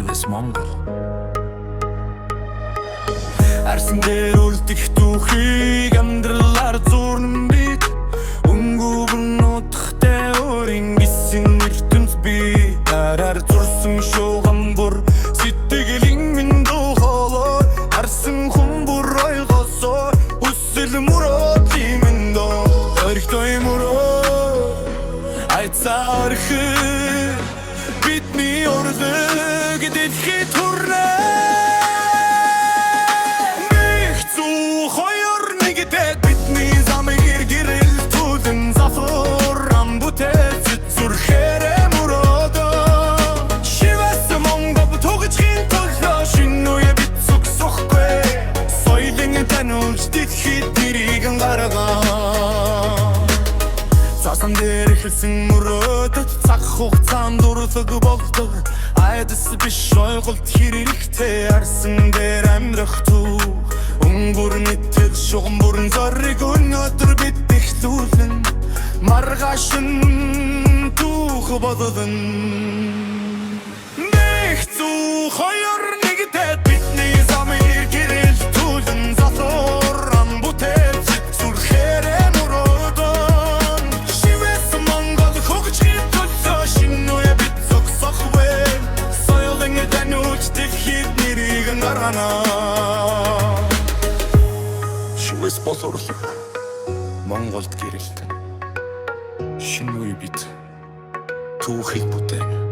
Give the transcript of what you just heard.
This Mongol Арсан дээр үлдэх түүхийг амьдралаар зурна бид Өнгөвөн нутагтай өөрийн гисэн ертөнц би Араар зурсан шууган бүр сэтгэлийн минь духолоо Арсан хүн бүр ойгосоо хүсэл мөрөөдлийн минь доо Өрхтэй мөрөө айцаарх бидний урлаг дэлхийд хүрнэ Цаасан дээр эхэлсэн мөрөөдөд цаг хугацаанд дурлаг болдог Айдас биш ойлголт хэрэгтэй арсан дээр амьдрах түүх Өнгөр мэтэл шугам бүрэн зориг өнөөдөр бид ихлүүлэн Маргааш нь түүх болдон Нэг зүг хоёр нэгдээд бидний замыг гэрэлтүүлэн залууран бүтээл зүрхээрээ мөрөөдөн Шивээс Монгол хөгжих төлөө шинэ бид зогсох вэ Соёлын таньж дэлхийд нэрийг гаргана Шивээс болорлог Монголд гэрэлтэн Шинэ үе бид түүхийг бүтээн